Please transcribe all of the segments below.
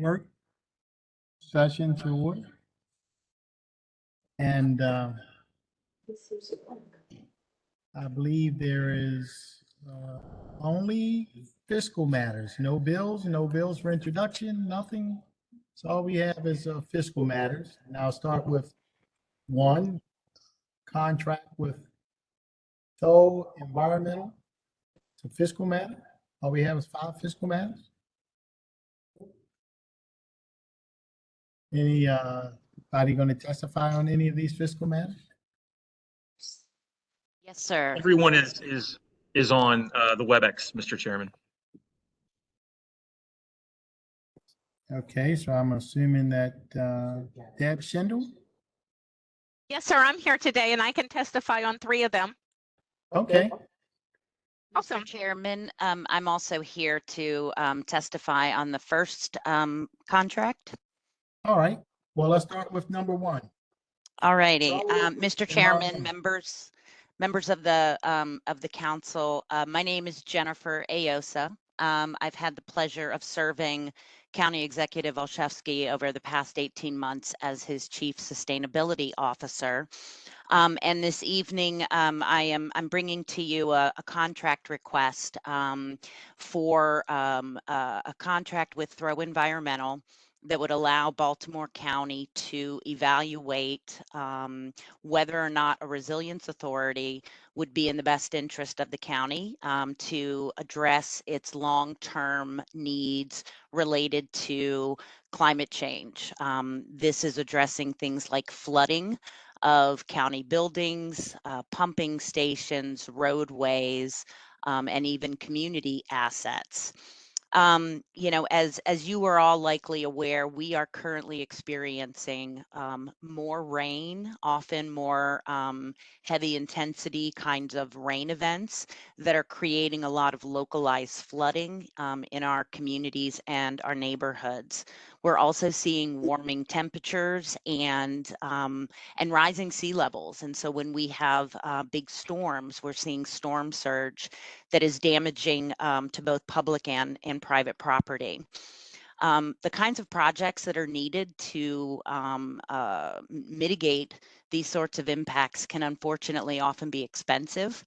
work session to order. And I believe there is only fiscal matters, no bills for introduction, nothing. So all we have is fiscal matters. And I'll start with one, contract with Tow Environmental. It's a fiscal matter. All we have is 5 fiscal matters. Anybody going to testify on any of these fiscal matters? Yes, sir. Everyone is on the WebEx, Mr. Chairman. Okay, so I'm assuming that Deb Schindel? Yes, sir. I'm here today and I can testify on 3 of them. Okay, Awesome. Mr. Chairman, I'm also here to testify on the first contract. all right. Well, let's start with number 1. All righty, Mr. Environmental. Chairman, members of the council, my name is Jennifer Ayosa. I've had the pleasure of serving County Executive Olszewski over the past 18 months as his Chief Sustainability Officer. And this evening, I'm bringing to you a contract request for a contract with Throw Environmental that would allow Baltimore County to evaluate whether or not a resilience authority would be in the best interest of the county to address its long-term needs related to climate change. This is addressing things like flooding of county buildings, pumping stations, roadways, and even community assets. You know, as you are all likely aware, we are currently experiencing more rain, often more heavy intensity kinds of rain events that are creating a lot of localized flooding in our communities and our neighborhoods. We're also seeing warming temperatures and rising sea levels. And so when we have big storms, we're seeing storm surge that is damaging to both public and private property. The kinds of projects that are needed to mitigate these sorts of impacts can unfortunately often be expensive.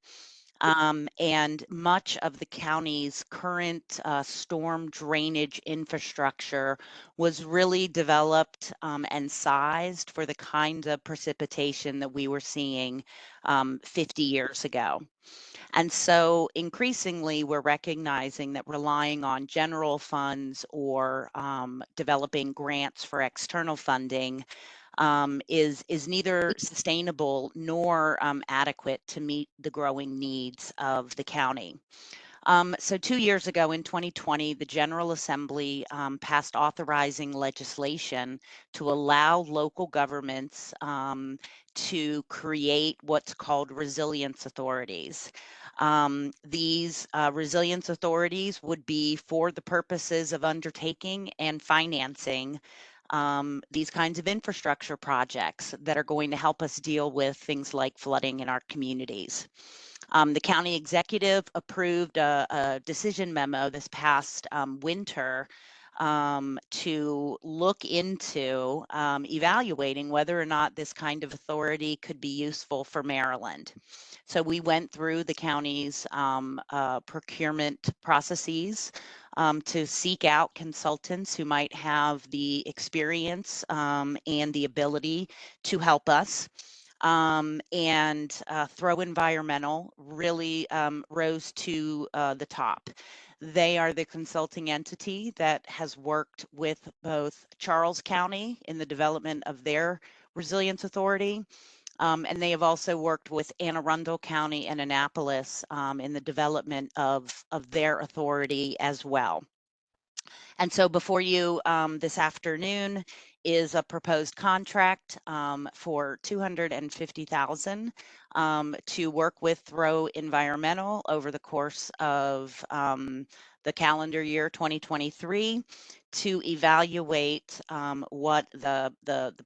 And much of the county's current storm drainage infrastructure was really developed and sized for the kind of precipitation that we were seeing 50 years ago. And so increasingly, we're recognizing that relying on general funds or developing grants for external funding is neither sustainable nor adequate to meet the growing needs of the county. So 2 years ago in 2020, the General Assembly passed authorizing legislation to allow local governments to create what's called resilience authorities. These resilience authorities would be for the purposes of undertaking and financing these kinds of infrastructure projects that are going to help us deal with things like flooding in our communities. The county executive approved a decision memo this past winter to look into evaluating whether or not this kind of authority could be useful for Maryland. So we went through the county's procurement processes to seek out consultants who might have the experience and the ability to help us. And Throw Environmental really rose to the top. They are the consulting entity that has worked with both Charles County in the development of their resilience authority, and they have also worked with Anne Arundel County and Annapolis in the development of their authority as well. And so before you this afternoon is a proposed contract for $250,000 to work with Throw Environmental over the course of the calendar year 2023 to evaluate what the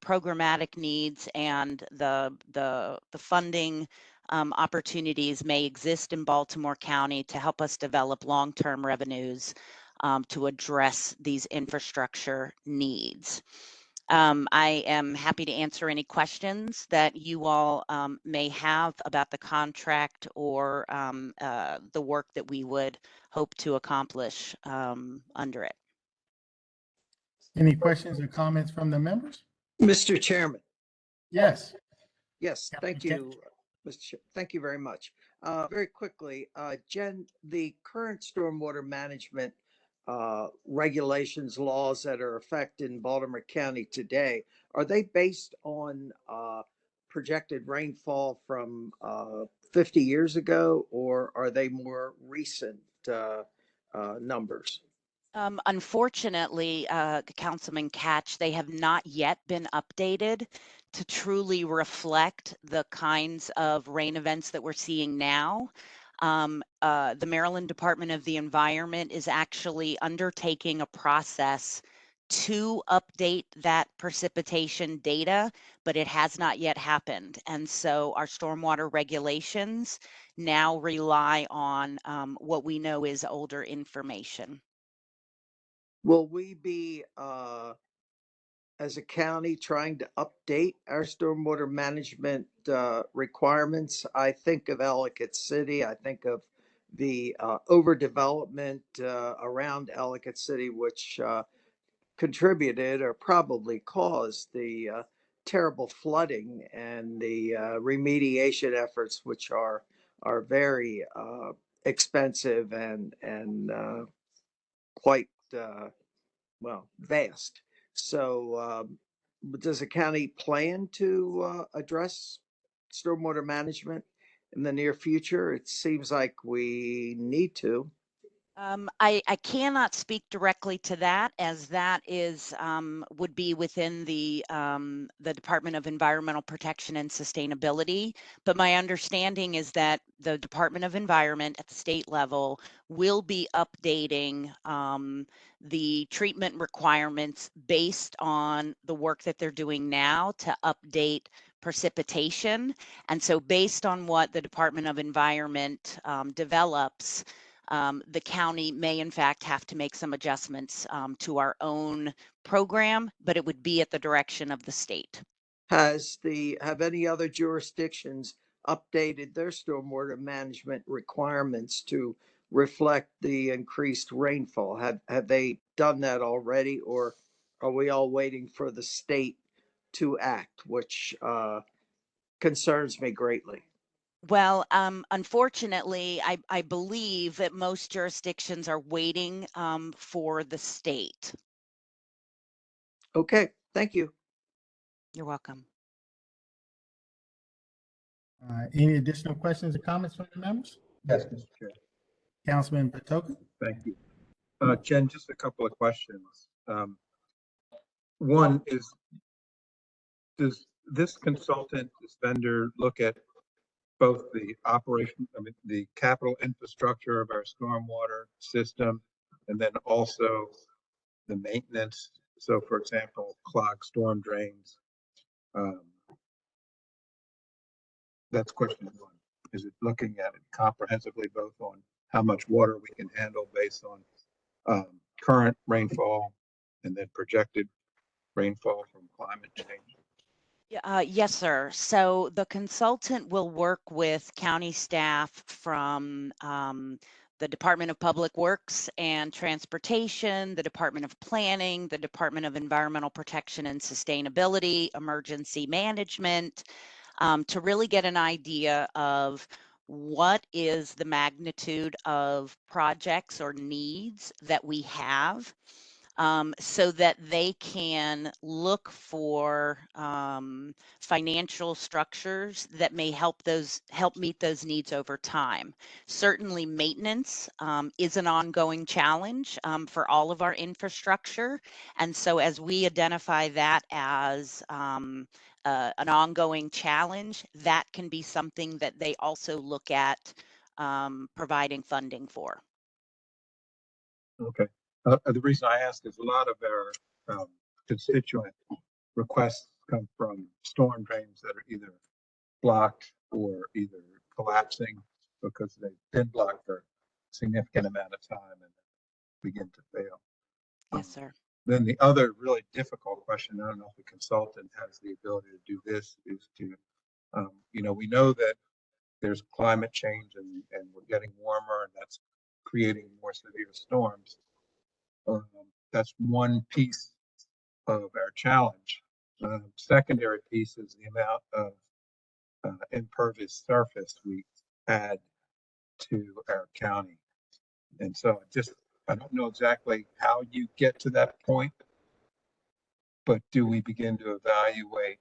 programmatic needs and the funding opportunities may exist in Baltimore County to help us develop long-term revenues to address these infrastructure needs. I am happy to answer any questions that you all may have about the contract or the work that we would hope to accomplish under it. Any questions or comments from the members? Mr. Chairman. Yes. Yes, thank Councilman you, Mr. Chair. Thank you very much. Very quickly, Jen, the current stormwater management regulations, laws that are effective in Baltimore County today, are they based on projected rainfall from 50 years ago, or are they more recent numbers? Unfortunately, Councilman Catch, they have not yet been updated to truly reflect the kinds of rain events that we're seeing now. The Maryland Department of the Environment is actually undertaking a process to update that precipitation data, but it has not yet happened. And so our stormwater regulations now rely on what we know is older information. Will we be, as a county, trying to update our stormwater management requirements? I think of Ellicott City. I think of the overdevelopment around Ellicott City, which contributed or probably caused the terrible flooding and the remediation efforts, which are very expensive and quite well, vast. So, does the county plan to address stormwater management in the near future? It seems like we need to. I cannot speak directly to that, as that is would be within the Department of Environmental Protection and Sustainability. But my understanding is that the Department of Environment at the state level will be updating the treatment requirements based on the work that they're doing now to update precipitation. And so based on what the Department of Environment develops, the county may in fact have to make some adjustments to our own program, but it would be at the direction of the state. Have any other jurisdictions updated their stormwater management requirements to reflect the increased rainfall? Have they done that already, or are we all waiting for the state to act, which concerns me greatly? Well, unfortunately, I believe that most jurisdictions are waiting for the state. Okay, thank you. You're welcome. Any additional questions or comments from the members? Yes, Mr. Chair. Councilman Patoka? Thank you. Jen, just a couple of questions. One is, does this consultant, this vendor, look at both the operation, the capital infrastructure of our stormwater system, and then also the maintenance? So, for example, clogged storm drains. That's question one. Is it looking at it comprehensively, both on how much water we can handle based on current rainfall and then projected rainfall from climate change? Yes, sir. So the consultant will work with county staff from the Department of Public Works and Transportation, the Department of Planning, the Department of Environmental Protection and Sustainability, Emergency Management, to really get an idea of what is the magnitude of projects or needs that we have, so that they can look for financial structures that may help meet those needs over time. Certainly, maintenance is an ongoing challenge for all of our infrastructure, and so as we identify that as an ongoing challenge, that can be something that they also look at providing funding for. Okay. The reason I ask is a lot of our constituent requests come from storm drains that are either blocked or either collapsing because they've been blocked for a significant amount of time and begin to fail. Yes, sir. Then the other really difficult question, I don't know if the consultant has the ability to do this, is to, we know that there's climate change and we're getting warmer and that's creating more severe storms. That's one piece of our challenge. Secondary piece is the amount of impervious surface we add to our county. And so I don't know exactly how you get to that point, but do we begin to evaluate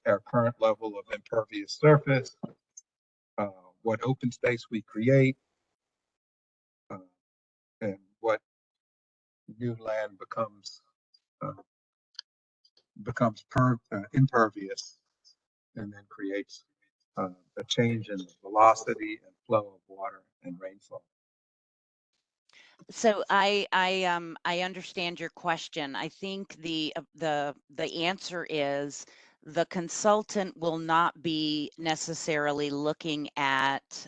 our current level of impervious surface, what open space we create, and what new land becomes impervious, and then creates a change in the velocity and flow of water and rainfall. So I understand your question. I think the answer is the consultant will not be necessarily looking at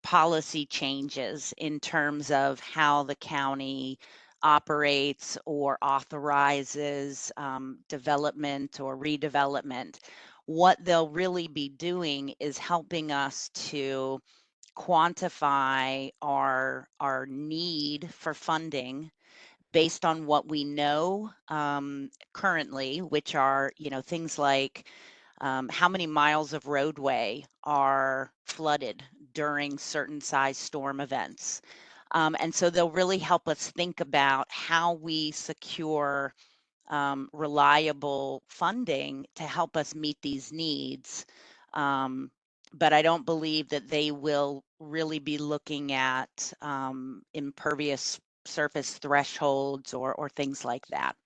policy changes in terms of how the county operates or authorizes development or redevelopment. What they'll really be doing is helping us to quantify our need for funding based on what we know currently, which are things like how many miles of roadway are flooded during certain size storm events. And so they'll really help us think about how we secure reliable funding to help us meet these needs. But I don't believe that they will really be looking at impervious surface thresholds or things like that.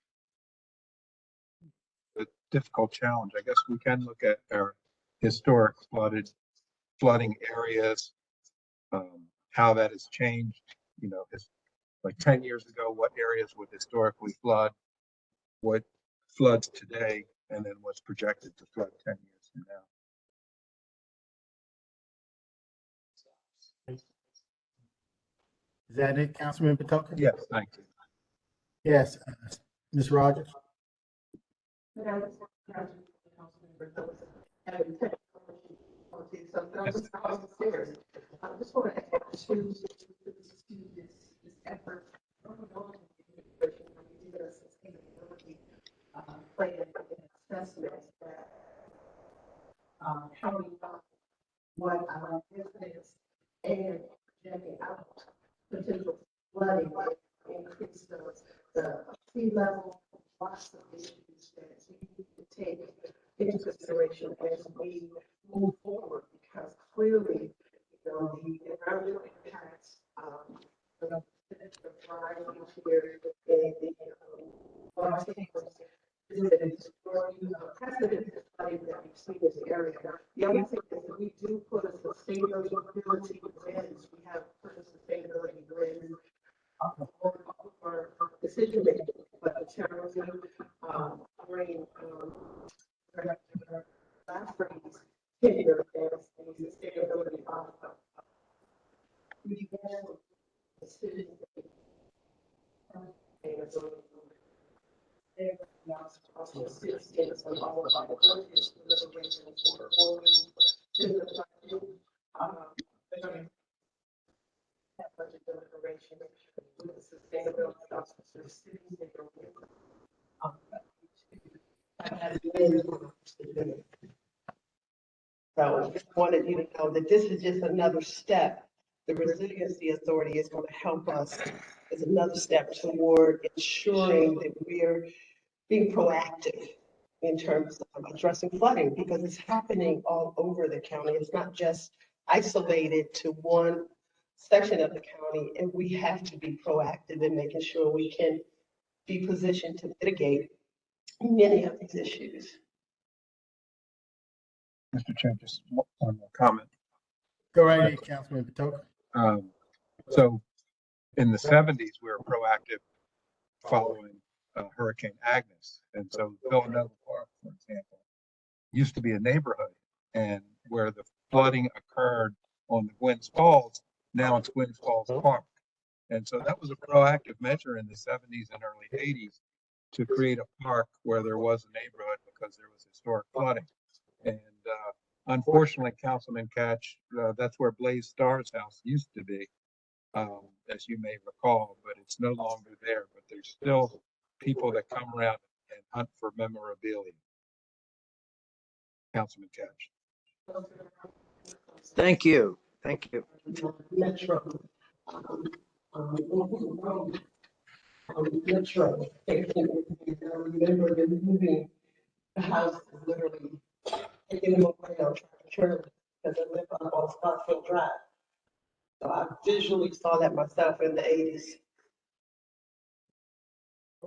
A difficult challenge. I guess we can look at our historic flooding areas, how that has changed. It's like 10 years ago, what areas would historically flood, what floods today, and then what's projected to flood 10 years from now. Is that it, Councilman Patoka? Yes, thank you. Yes, Ms. Rogers? I just want to add to this effort. Plan and assessment that how we what our business and projecting out potential flooding increase the sea level, lots of issues that we need to take into consideration as we move forward, because clearly, the environmental impacts, the dry here, the precedent study that we've seen in this area. The other thing is that we do put a sustainability lens. We have put a sustainability lens for decision making, but the terrorism, bring last phrase here as the sustainability of we began decision making. Also, states of all of our countries, deliberations, to the budget deliberation with the sustainability officers, so just wanted you to know that this is just another step. The Resiliency Authority is going to help us as another step toward ensuring that we're being proactive in terms of addressing flooding, because it's happening all over the county. It's not just isolated to one section of the county, and we have to be proactive in making sure we can be positioned to mitigate many of these issues. Mr. Chair, just one more comment. Go right ahead, Councilman Patoka. So in the 70s, we were proactive following Hurricane Agnes. And so Villanova Park, for example, used to be a neighborhood, and where the flooding occurred on the Gwynns Falls, now it's Gwynns Falls Park. And so that was a proactive measure in the 70s and early 80s to create a park where there was a neighborhood because there was historic flooding. And unfortunately, Councilman Catch, that's where Blaze Starr's house used to be, as you may recall, but it's no longer there. But there's still people that come around and hunt for memorabilia. Councilman Catch. Thank you. Thank you. Metro. Metro. I remember them moving the house literally taking them away on trailer because I live up on Scottsville Drive. So I visually saw that myself in the 80s.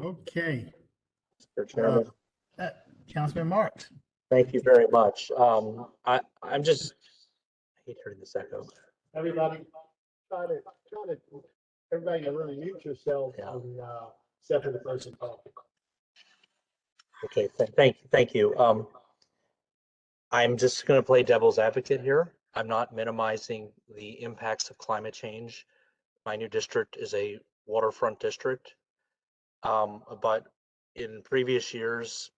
Okay, Mr. Chairman, Councilman Marks. thank you very much. I'm just, I hate hearing this echo. Everybody, everybody to really mute yourself Yeah. except for the person talking. Okay, thank you. I'm just going to play devil's advocate here. I'm not minimizing the impacts of climate change. My new district is a waterfront district. But in previous years,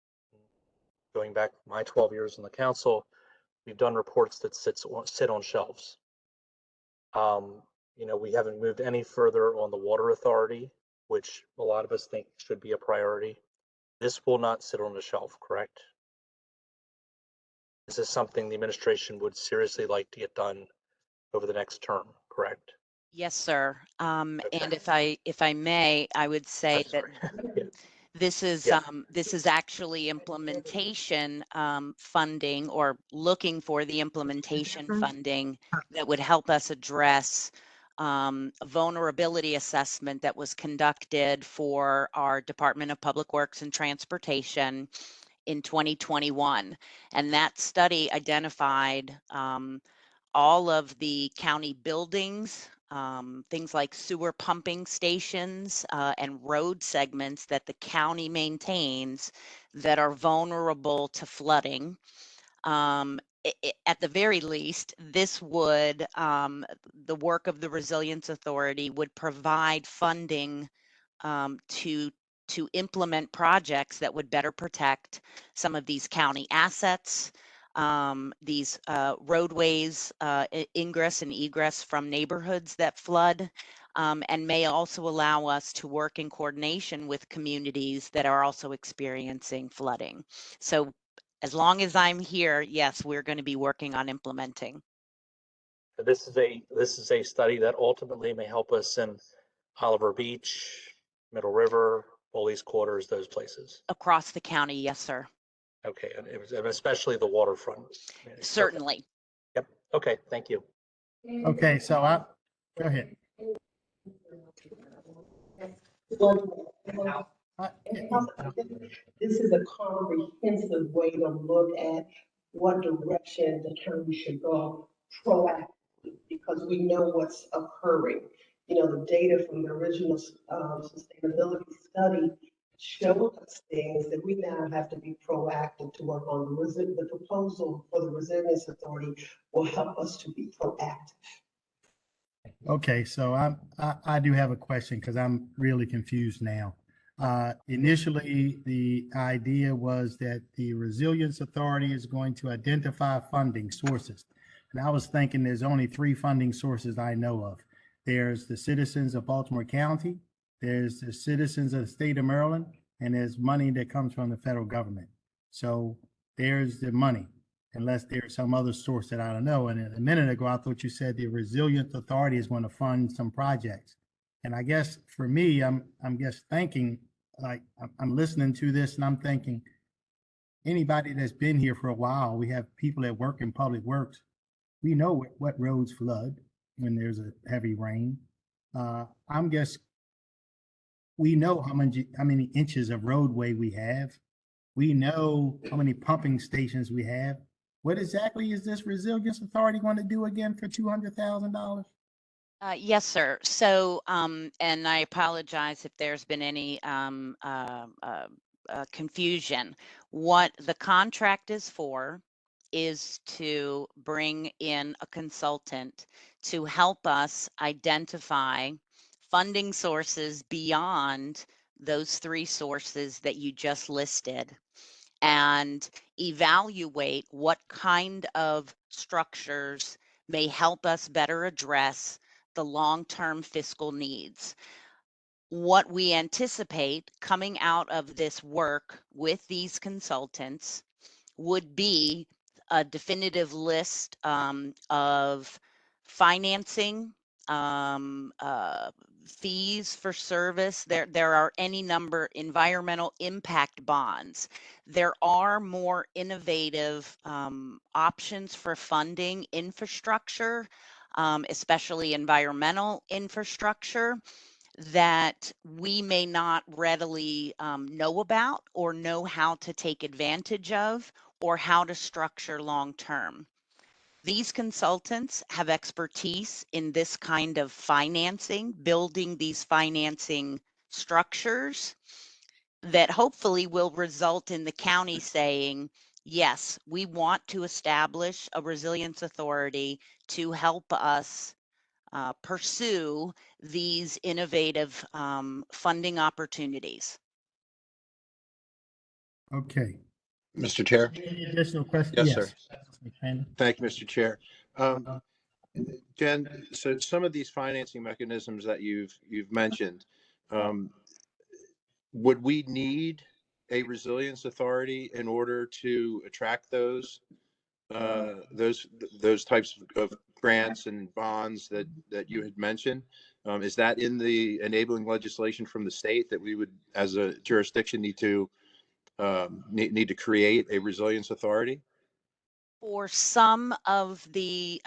going back my 12 years on the council, we've done reports that sit on shelves. We haven't moved any further on the water authority, which a lot of us think should be a priority. This will not sit on the shelf, correct? This is something the administration would seriously like to get done over the next term, correct? Yes, sir. And Okay. if I may, I would say that Yeah. this is Yeah. this is actually implementation funding, or looking for the implementation funding that would help us address a vulnerability assessment that was conducted for our Department of Public Works and Transportation in 2021. And that study identified all of the county buildings, things like sewer pumping stations and road segments that the county maintains that are vulnerable to flooding. At the very least, this would, the work of the Resilience Authority would provide funding to implement projects that would better protect some of these county assets, these roadways, ingress and egress from neighborhoods that flood, and may also allow us to work in coordination with communities that are also experiencing flooding. So as long as I'm here, yes, we're going to be working on implementing. This is a study that ultimately may help us in Oliver Beach, Middle River, Foley's Quarters, those places. Across the county, yes, sir. Okay, and especially the waterfront. Certainly. Okay. Yep. Okay. Thank you. Okay, so go ahead. This is a comprehensive way to look at what direction the county should go proactively, because we know what's occurring. The data from the original sustainability study showed us things that we now have to be proactive to work on. The proposal for the Resilience Authority will help us to be proactive. Okay, so I do have a question because I'm really confused now. Initially, the idea was that the Resilience Authority is going to identify funding sources. And I was thinking there's only 3 funding sources I know of. There's the citizens of Baltimore County, there's the citizens of the state of Maryland, and there's money that comes from the federal government. So there's the money, unless there's some other source that I don't know. And a minute ago, I thought you said the Resilience Authority is going to fund some projects. And I guess for me, I'm just thinking, like, I'm listening to this and I'm thinking, anybody that's been here for a while, we have people that work in public works. We know what roads flood when there's a heavy rain. We know how many inches of roadway we have. We know how many pumping stations we have. What exactly is this Resilience Authority going to do again for $200,000? Yes, sir. So, and I apologize if there's been any confusion. What the contract is for is to bring in a consultant to help us identify funding sources beyond those three sources that you just listed and evaluate what kind of structures may help us better address the long-term fiscal needs. What we anticipate coming out of this work with these consultants would be a definitive list of financing, fees for service. There are any number environmental impact bonds. There are more innovative options for funding infrastructure, especially environmental infrastructure, that we may not readily know about or know how to take advantage of or how to structure long term. These consultants have expertise in this kind of financing, building these financing structures that hopefully will result in the county saying, yes, we want to establish a resilience authority to help us pursue these innovative funding opportunities. Okay. Mr. Chair? Any additional questions? Yes, sir. Yes. Thank you, Mr. Chair. Jen, so some of these financing mechanisms that you've mentioned, would we need a resilience authority in order to attract those types of grants and bonds that you had mentioned? Is that in the enabling legislation from the state that we would, as a jurisdiction, need to create a resilience authority? For some of the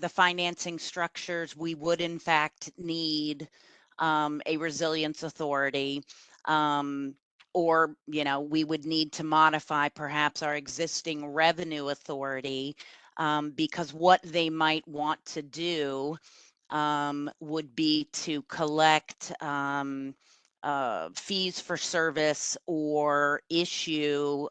financing structures, we would in fact need a resilience authority, or we would need to modify perhaps our existing revenue authority, because what they might want to do would be to collect fees for service or issue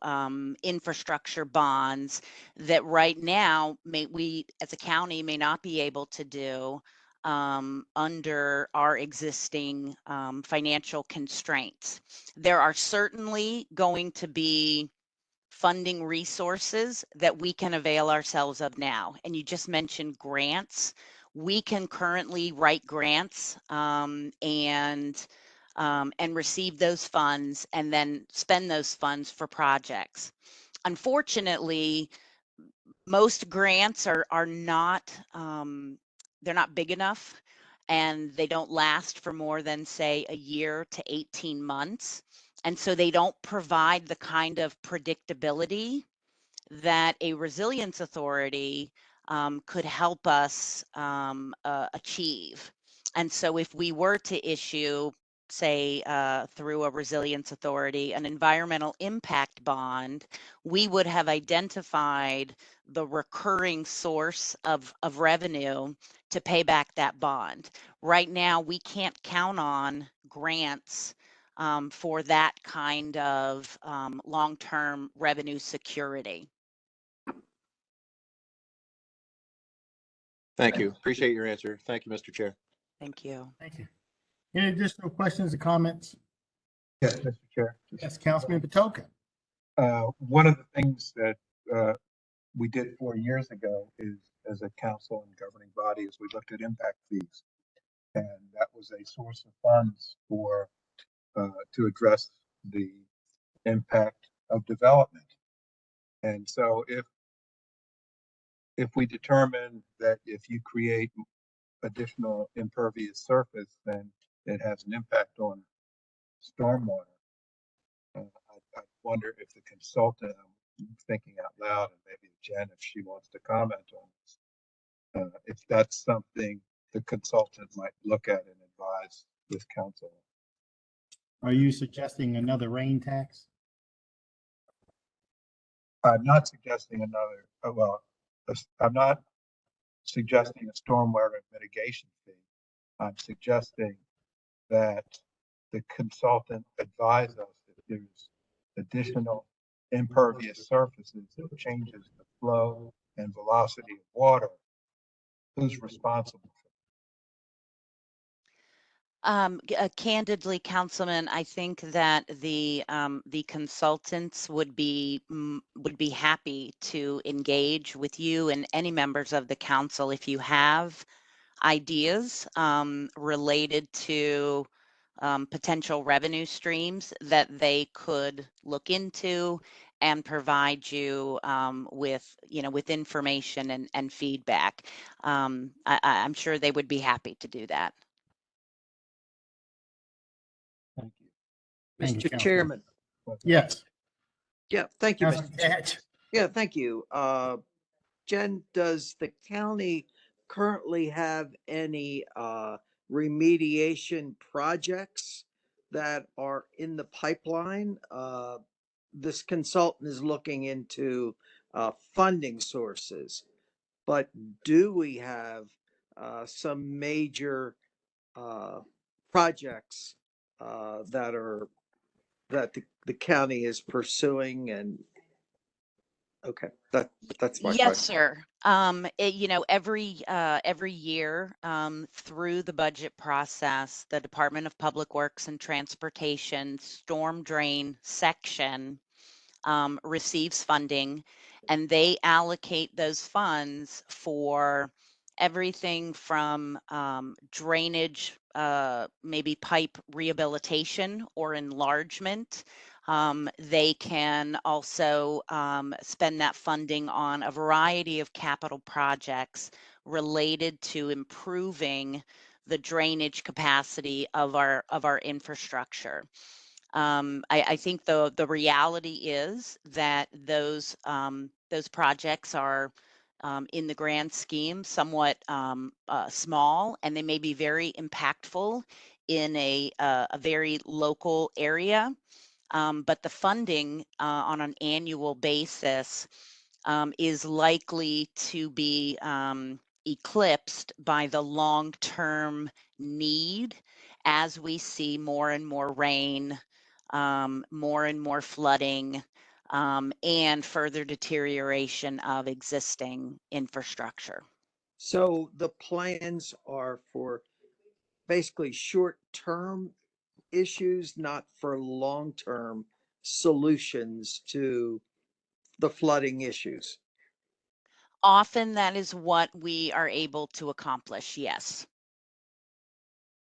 infrastructure bonds that right now we as a county may not be able to do under our existing financial constraints. There are certainly going to be funding resources that we can avail ourselves of now. And you just mentioned grants. We can currently write grants and receive those funds and then spend those funds for projects. Unfortunately, most grants are not, they're not big enough, and they don't last for more than, say, a year to 18 months. And so they don't provide the kind of predictability that a resilience authority could help us achieve. And so if we were to issue, say, through a resilience authority, an environmental impact bond, we would have identified the recurring source of revenue to pay back that bond. Right now, we can't count on grants for that kind of long-term revenue security. Thank you. Appreciate your answer. Thank you, Mr. Chair. Thank you. Thank you. Any additional questions or comments? Yes, Mr. Chair. Yes, Councilman Patoka. One of the things that we did 4 years ago is, as a council and governing body, is we looked at impact fees. And that was a source of funds for to address the impact of development. And so if we determine that if you create additional impervious surface, then it has an impact on stormwater. I wonder if the consultant, I'm thinking out loud, and maybe Jen, if she wants to comment on this, if that's something the consultant might look at and advise this council. Are you suggesting another rain tax? I'm not suggesting I'm not suggesting a stormwater mitigation fee. I'm suggesting that the consultant advise us if there's additional impervious surfaces that changes the flow and velocity of water, who's responsible for Candidly, Councilman, I think that the consultants would be happy to engage with you and any members of the council if you have ideas related to potential revenue streams that they could look into and provide you with, with information and feedback. I'm sure they would be happy to do that. Thank you. Thank you, Mr. Councilman. Chairman. Yes. Yeah, thank you, Councilman Mr. Chair. Hatch. Yeah, thank you. Jen, does the county currently have any remediation projects that are in the pipeline? This consultant is looking into funding sources, but do we have some major projects that the county is pursuing? And okay, that's my Yes, question. sir. Every year through the budget process, the Department of Public Works and Transportation storm drain section receives funding, and they allocate those funds for everything from drainage, maybe pipe rehabilitation or enlargement. They can also spend that funding on a variety of capital projects related to improving the drainage capacity of our infrastructure. I think the reality is that those projects are in the grand scheme somewhat small, and they may be very impactful in a very local area. But the funding on an annual basis is likely to be eclipsed by the long-term need as we see more and more rain, more and more flooding, and further deterioration of existing infrastructure. So the plans are for basically short-term issues, not for long-term solutions to the flooding issues. Often that is what we are able to accomplish, yes.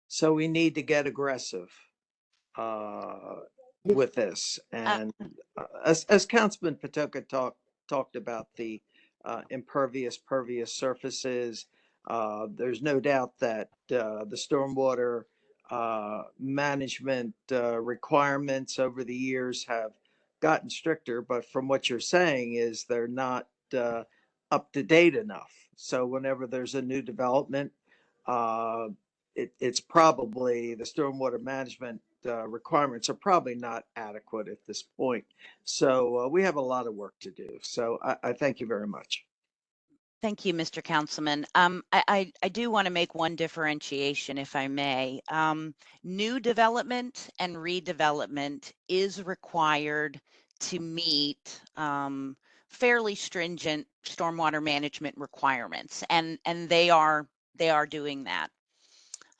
So we need to get aggressive with this. And as Councilman Patoka talked about the pervious surfaces, there's no doubt that the stormwater management requirements over the years have gotten stricter, but from what you're saying is they're not up to date enough. So whenever there's a new development, it's probably the stormwater management requirements are probably not adequate at this point. So we have a lot of work to do. So I thank you very much. Thank you, Mr. Councilman. I do want to make one differentiation, if I may. New development and redevelopment is required to meet fairly stringent stormwater management requirements, and they are doing that.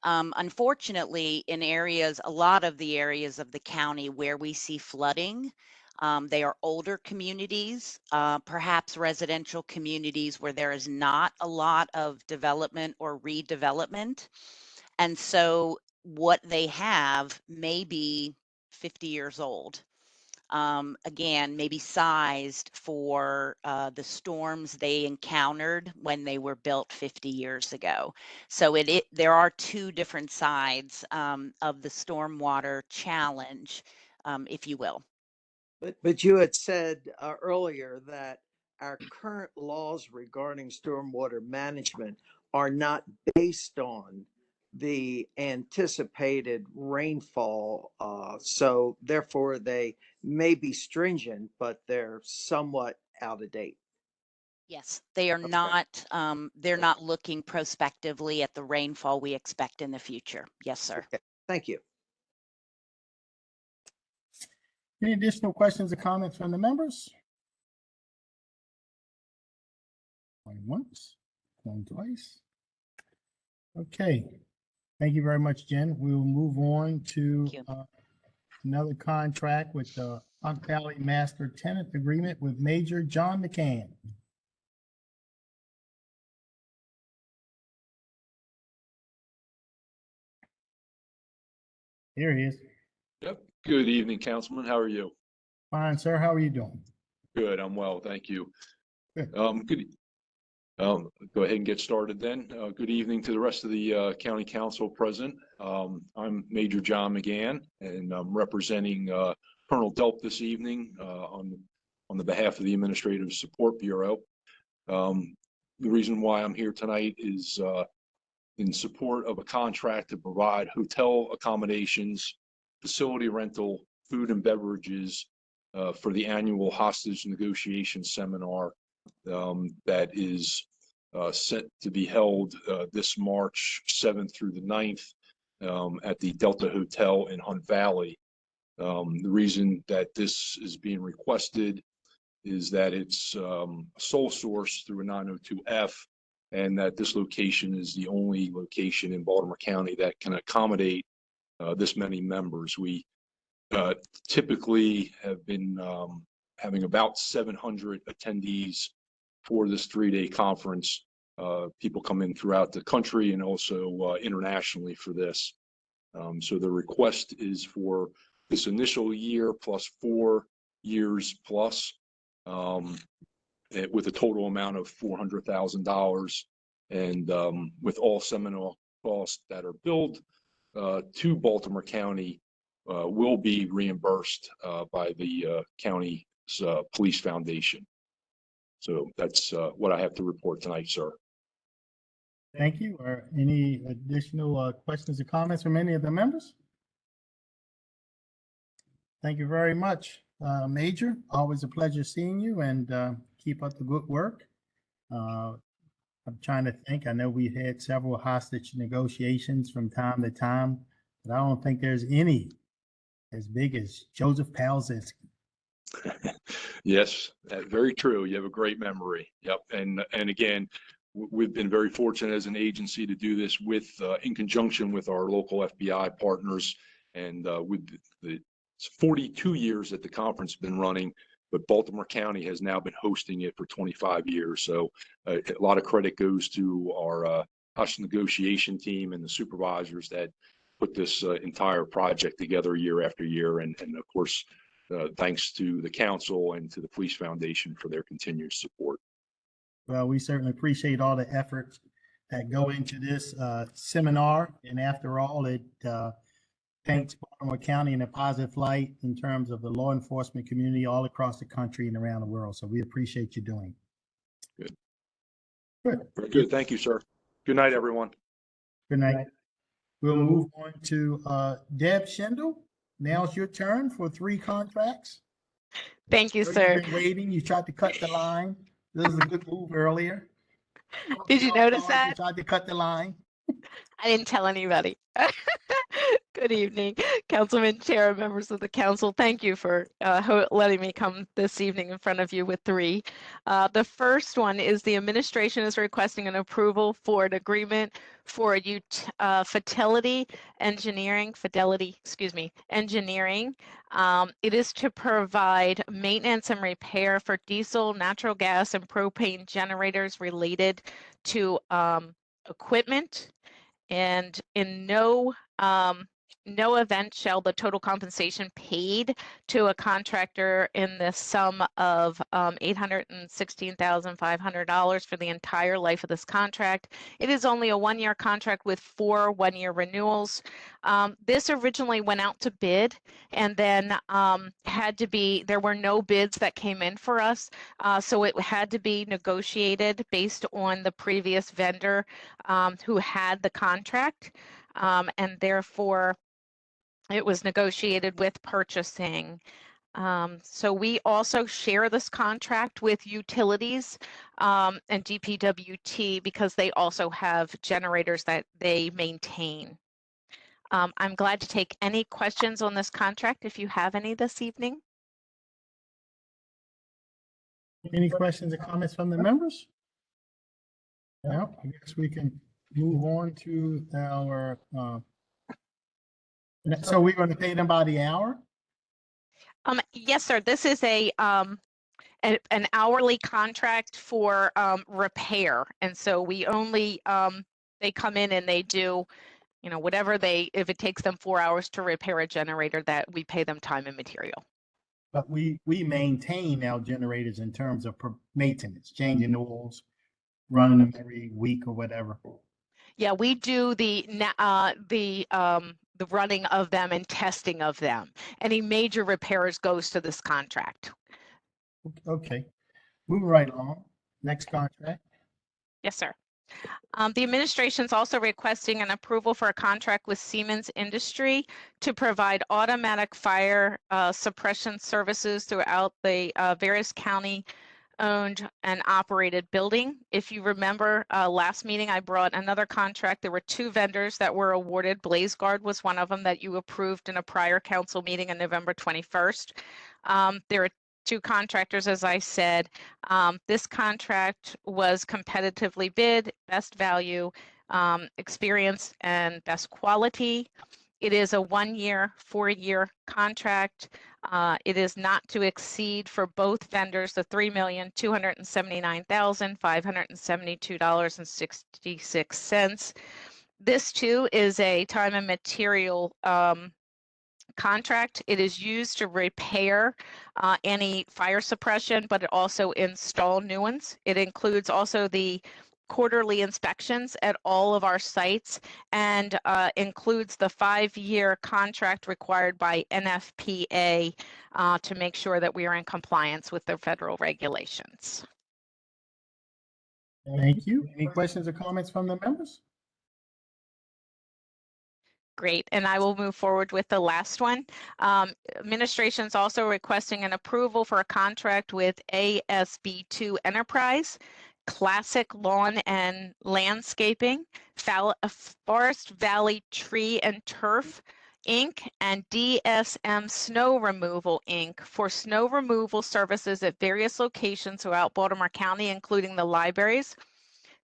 Unfortunately, in a lot of the areas of the county where we see flooding, they are older communities, perhaps residential communities where there is not a lot of development or redevelopment. And so what they have may be 50 years old. Again, maybe sized for the storms they encountered when they were built 50 years ago. So there are two different sides of the stormwater challenge, if you will. But you had said earlier that our current laws regarding stormwater management are not based on the anticipated rainfall. So therefore they may be stringent, but they're somewhat out of date. Yes, they are Okay. not, they're not looking prospectively at the rainfall we expect in the future. Yes, sir. Okay. Thank you. Any additional questions or comments from the members? Going once, going twice. Okay. Thank you very much, Jen. We will move on to Thank you. another contract with the Hunt Valley Master Tenant Agreement with Major John McCann. Here he is. Yep. Good evening, Councilman. How are you? Fine, sir. How are you doing? Good. I'm well. Thank you. Good. Good. Go ahead and get started then. Good evening to the rest of the County Council present. I'm Major John McGann, and I'm representing Colonel Delp this evening on the behalf of the Administrative Support Bureau. The reason why I'm here tonight is in support of a contract to provide hotel accommodations, facility rental, food and beverages for the annual hostage negotiation seminar that is set to be held this March 7th through the 9th at the Delta Hotel in Hunt Valley. The reason that this is being requested is that it's sole source through a 902F, and that this location is the only location in Baltimore County that can accommodate this many members. We typically have been having about 700 attendees for this 3-day conference. People come in throughout the country and also internationally for this. So the request is for this initial year plus 4 years plus, with a total amount of $400,000, and with all seminar costs that are billed to Baltimore County will be reimbursed by the county's police foundation. So that's what I have to report tonight, sir. Thank you. Are any additional questions or comments from any of the members? Thank you very much, Major. Always a pleasure seeing you, and keep up the good work. I'm trying to think. I know we've had several hostage negotiations from time to time, but I don't think there's any as big as Joseph Palczynski. Yes, very true. You have a great memory. Yep. And again, we've been very fortunate as an agency to do this with in conjunction with our local FBI partners, and with the 42 years that the conference has been running, but Baltimore County has now been hosting it for 25 years. So a lot of credit goes to our hostage negotiation team and the supervisors that put this entire project together year after year. And of course, thanks to the council and to the Police Foundation for their continued support. Well, we certainly appreciate all the efforts that go into this seminar. And after all, it paints Baltimore County in a positive light in terms of the law enforcement community all across the country and around the world. So we appreciate you doing. Good. Good. Very good. Thank you, sir. Good night, everyone. Good night. We'll move on to Deb Schindel. Now's your turn for 3 contracts. Thank you, You've sir. been waiting. You tried to cut the line. This is a good move earlier. Did you notice that? You tried to cut the line. I didn't tell anybody. Good evening, Councilman, Chair, members of the council. Thank you for letting me come this evening in front of you with 3. The first one is the administration is requesting an approval for an agreement for Fidelity Engineering. It is to provide maintenance and repair for diesel, natural gas, and propane generators related to equipment. And in no event shall the total compensation paid to a contractor in the sum of $816,500 for the entire life of this contract. It is only a 1-year contract with 4 one-year renewals. This originally went out to bid, and then there were no bids that came in for us. So it had to be negotiated based on the previous vendor who had the contract. And therefore, it was negotiated with purchasing. So we also share this contract with utilities and DPWT because they also have generators that they maintain. I'm glad to take any questions on this contract if you have any this evening. Any questions or comments from the members? No, I guess we can move on to our, so we're going to pay them by the hour? Yes, sir. This is an hourly contract for repair. And so we only, they come in and they do, whatever if it takes them 4 hours to repair a generator, that we pay them time and material. But we maintain our generators in terms of maintenance, changing oils, running them every week or whatever. Yeah, we do the running of them and testing of them. Any major repairs goes to this contract. Okay, moving right along. Next contract. Yes, sir. The administration is also requesting an approval for a contract with Siemens Industry to provide automatic fire suppression services throughout the various county-owned and operated building. If you remember last meeting, I brought another contract. There were 2 vendors that were awarded. BlazeGuard was one of them that you approved in a prior council meeting on November 21st. There are 2 contractors, as I said. This contract was competitively bid, best value, experience, and best quality. It is a 1-year, 4-year contract. It is not to exceed for both vendors the $3,279,572.66. This too is a time and material contract. It is used to repair any fire suppression, but it also install new ones. It includes also the quarterly inspections at all of our sites and includes the 5-year contract required by NFPA to make sure that we are in compliance with the federal regulations. Thank you. Any questions or comments from the members? Great, and I will move forward with the last one. Administration is also requesting an approval for a contract with ASB2 Enterprise, Classic Lawn and Landscaping, Forest Valley Tree and Turf, Inc., and DSM Snow Removal, Inc. for snow removal services at various locations throughout Baltimore County, including the libraries.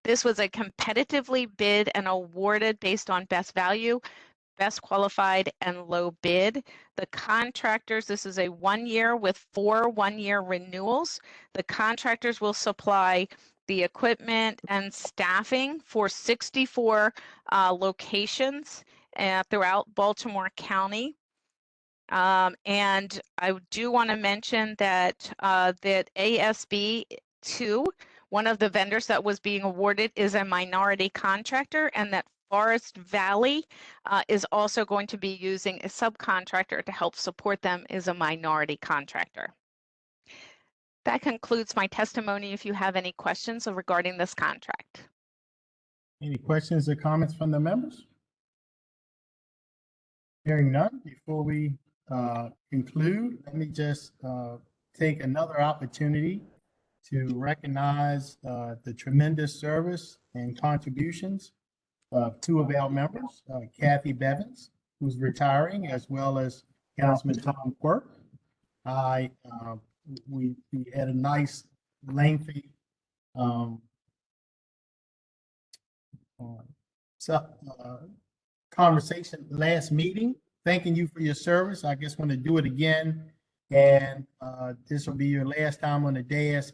This was a competitively bid and awarded based on best value, best qualified, and low bid. The contractors, this is a 1-year with 4 1-year renewals. The contractors will supply the equipment and staffing for 64 locations throughout Baltimore County. And I do want to mention that that ASB2, one of the vendors that was being awarded, is a minority contractor, and that Forest Valley is also going to be using a subcontractor to help support them as a minority contractor. That concludes my testimony. If you have any questions regarding this contract. Any questions or comments from the members? Hearing none, before we conclude, let me just take another opportunity to recognize the tremendous service and contributions of 2 of our members, Kathy Bevins, who's retiring, as well as Councilman Tom Quirk. We had a nice, lengthy conversation last meeting, thanking you for your service. I just want to do it again. And this will be your last time on the dais,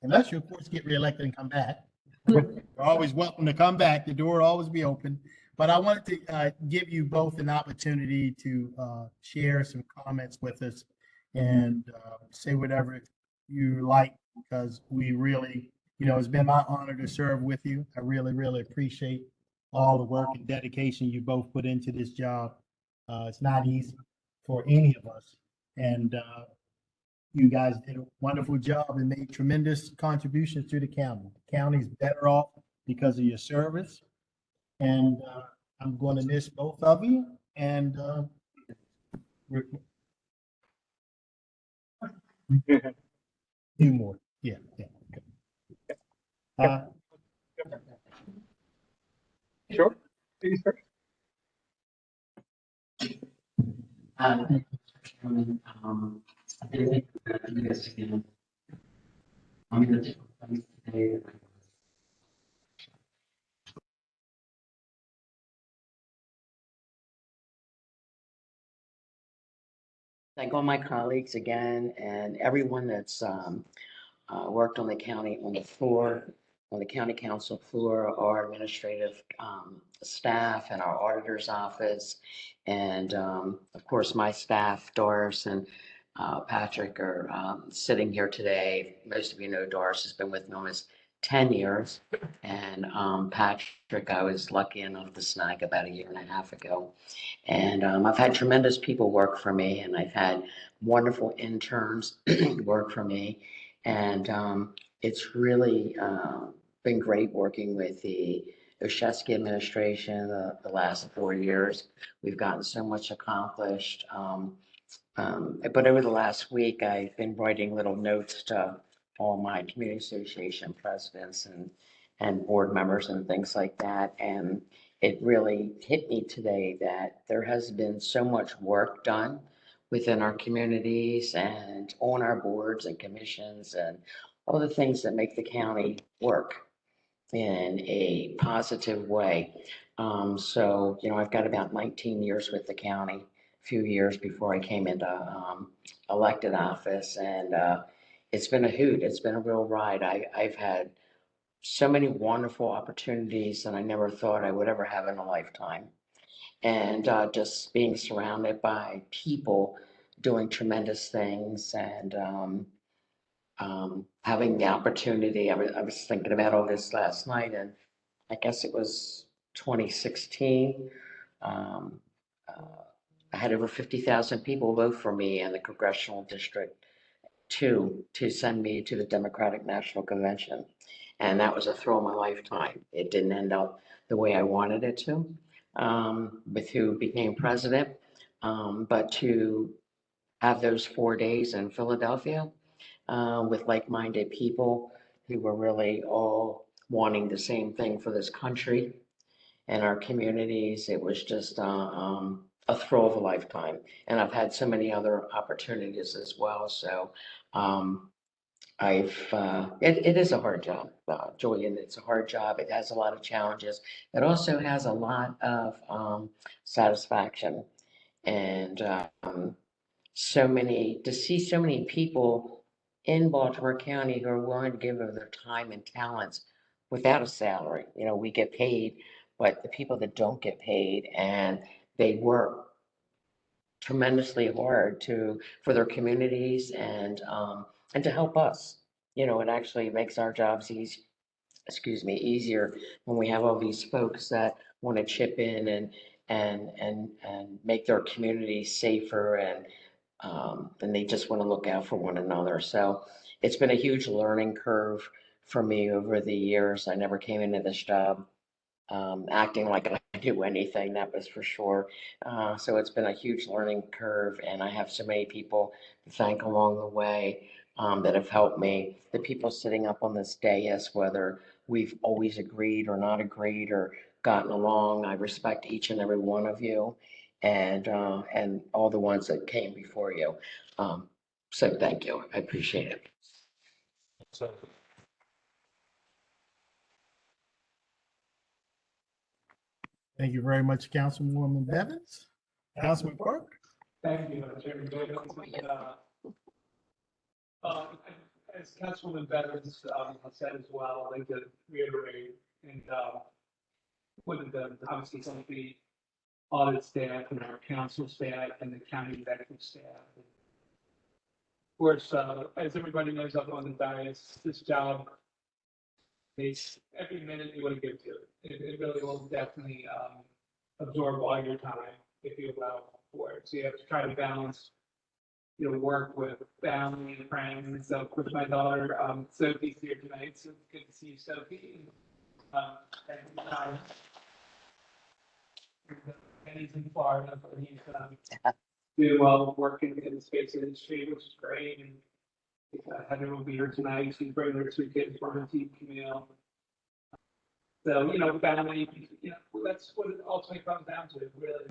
unless you, of course, get reelected and come back. You're always welcome to come back. The door will always be open. But I wanted to give you both an opportunity to share some comments with us and say whatever you like, because we really, it's been my honor to serve with you. I really, really appreciate all the work and dedication you both put into this job. It's not easy for any of us. And you guys did a wonderful job and made tremendous contributions to the county. The county's better off because of your service. And I'm going to miss both of you. And few more. Yeah. Sure. Please, sir. I think you guys again. I'm going to take things today. thank all my colleagues again and everyone that's worked on the county, on the floor, on the county council floor, our administrative staff and our auditor's office. And of course, my staff, Doris and Patrick, are sitting here today. Most of you know Doris has been with me almost 10 years. And Patrick, I was lucky enough to snag about 1.5 years ago. And I've had tremendous people work for me, and I've had wonderful interns work for me. And it's really been great working with the Oshesky administration the last 4 years. We've gotten so much accomplished. But over the last week, I've been writing little notes to all my community association presidents and board members and things like that. And it really hit me today that there has been so much work done within our communities and on our boards and commissions and all the things that make the county work in a positive way. So, I've got about 19 years with the county, a few years before I came into elected office. And it's been a hoot. It's been a real ride. I've had so many wonderful opportunities that I never thought I would ever have in a lifetime. And just being surrounded by people doing tremendous things and having the opportunity. I was thinking about all this last night, and I guess it was 2016. I had over 50,000 people vote for me in the congressional district to send me to the Democratic National Convention. And that was a thrill of my lifetime. It didn't end up the way I wanted it to, with who became president. But to have those 4 days in Philadelphia with like-minded people who were really all wanting the same thing for this country and our communities, it was just a thrill of a lifetime. And I've had so many other opportunities as well. So it is a hard job, Julian. It's a hard job. It has a lot of challenges. It also has a lot of satisfaction and to see so many people in Baltimore County who are willing to give of their time and talents without a salary. We get paid, but the people that don't get paid and they work tremendously hard for their communities and to help us. It actually makes our jobs easier when we have all these folks that want to chip in and make their community safer and they just want to look out for one another. So it's been a huge learning curve for me over the years. I never came into this job acting like I do anything, that was for sure. So it's been a huge learning curve, and I have so many people to thank along the way that have helped me. The people sitting up on this dais, whether we've always agreed or not agreed or gotten along, I respect each and every one of you, and all the ones that came before you. So thank you. I appreciate it. So, Thank you very much, Councilwoman Bevins. Councilman Quirk? Thank you, Chairman. As Councilwoman Bevins said as well, I'd like to reiterate and with obviously some of the audit staff and our council staff and the county executive staff. Of course, as everybody knows up on the dais, this job takes every minute you want to give to it. It really will definitely absorb all your time if you allow for it. So you have to try to balance, work with family and friends. So, of course, my daughter Sophie's here tonight, so it's good to see you, Sophie. And he's in Florida, but he's doing well working in the space industry, which is great. And Heather will be here tonight. She's bringing her 2 kids from Team Camille. So, family, that's what it ultimately comes down to, really.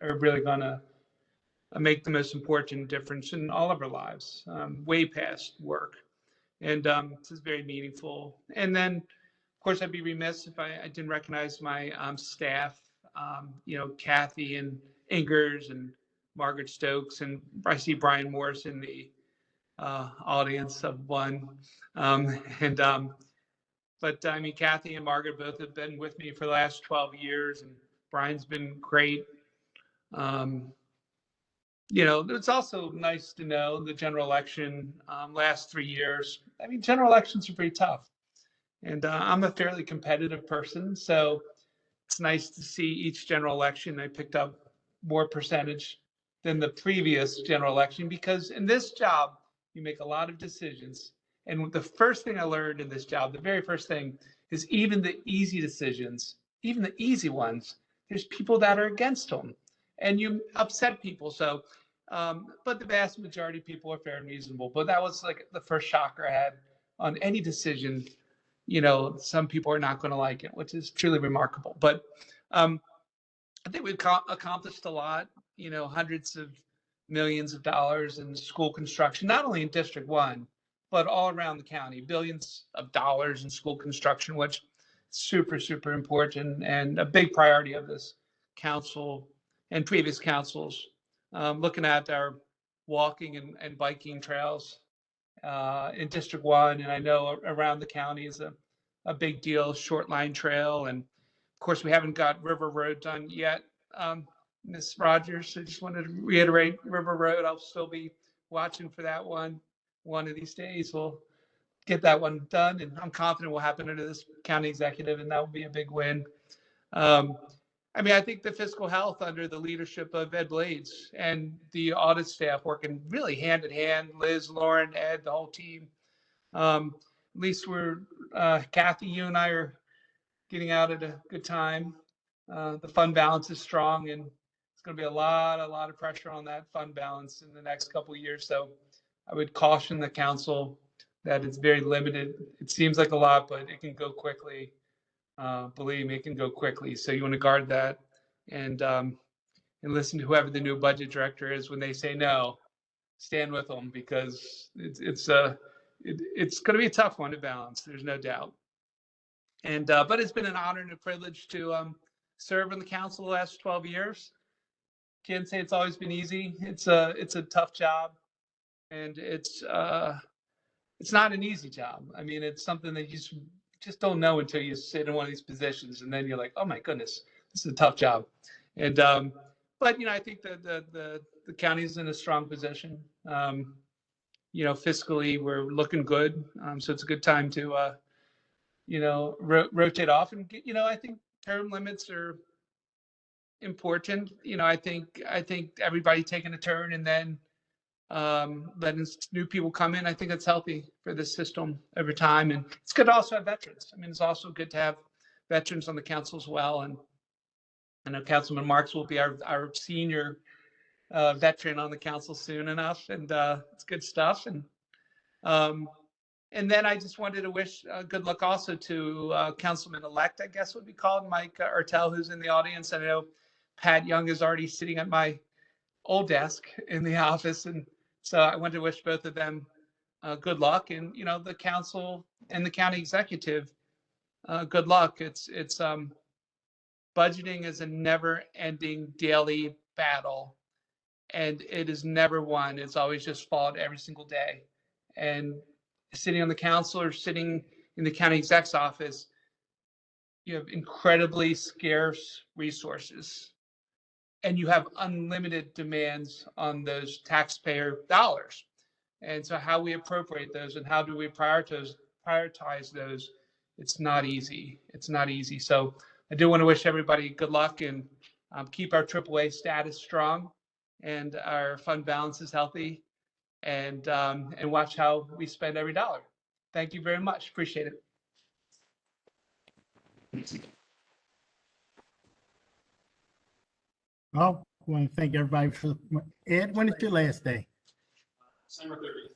Are really going to make the most important difference in all of our lives, way past work. And this is very meaningful. And then, of course, I'd be remiss if I didn't recognize my staff. Kathy and Ingers and Margaret Stokes, and I see Brian Morris in the audience of one. But I mean, Kathy and Margaret both have been with me for the last 12 years, and Brian's been great. It's also nice to know the general election last 3 years. I mean, general elections are pretty tough. And I'm a fairly competitive person, so it's nice to see each general election I picked up more percentage than the previous general election, because in this job, you make a lot of decisions. And the first thing I learned in this job, the very first thing, is even the easy decisions, even the easy ones, there's people that are against them, and you upset people. So, but the vast majority of people are fair and reasonable. But that was like the first shocker I had on any decision. Some people are not going to like it, which is truly remarkable. But I think we've accomplished a lot, hundreds of millions of dollars in school construction, not only in District 1, but all around the county, billions of dollars in school construction, which is super, super important and a big priority of this council and previous councils, looking at our walking and biking trails in District 1, and I know around the county is a big deal, short line trail. And of course, we haven't got River Road done yet, Ms. Rogers. I just wanted to reiterate River Road. I'll still be watching for that one. One of these days, we'll get that one done, and I'm confident will happen under this county executive, and that will be a big win. I mean, I think the fiscal health under the leadership of Ed Blades and the audit staff working really hand in hand, Liz, Lauren, Ed, the whole team. At least Kathy, you and I are getting out at a good time. The fund balance is strong, and it's going to be a lot of pressure on that fund balance in the next couple of years. So I would caution the council that it's very limited. It seems like a lot, but it can go quickly. Believe me, it can go quickly. So you want to guard that and listen to whoever the new budget director is. When they say no, stand with them, because it's going to be a tough one to balance. There's no doubt. And but it's been an honor and a privilege to serve in the council the last 12 years. Can't say it's always been easy. It's a tough job, and it's not an easy job. I mean, it's something that you just don't know until you sit in one of these positions, and then you're like, oh my goodness, this is a tough job. And but I think that the county's in a strong position. Fiscally, we're looking good, so it's a good time to rotate off. And I think term limits are important. I think everybody taking a turn and then letting new people come in, I think it's healthy for the system over time. And it's good to also have veterans. I mean, it's also good to have veterans on the council as well. And I know Councilman Marks will be our senior veteran on the council soon enough, and it's good stuff. And then I just wanted to wish good luck also to Councilman-elect, I guess would be called, Mike Ertel, who's in the audience. I know Pat Young is already sitting at my old desk in the office, and so I want to wish both of them good luck, and the council and the county executive good luck. It's budgeting is a never-ending daily battle, and it is never won. It's always just fought every single day. And sitting on the council or sitting in the county exec's office, you have incredibly scarce resources, and you have unlimited demands on those taxpayer dollars. And so how we appropriate those and how do we prioritize those, it's not easy. It's not easy. So I do want to wish everybody good luck, and keep our AAA status strong and our fund balance is healthy, and watch how we spend every dollar. Thank you very much. Appreciate it. Well, I want to thank everybody for, Ed, when is your last day? December 30th.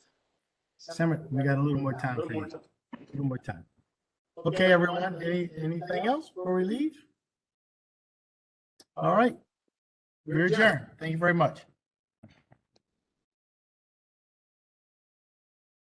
December, we got a little more time for you. A little more time. Okay, everyone, anything else before we leave? All right, we're adjourned. Thank you very much.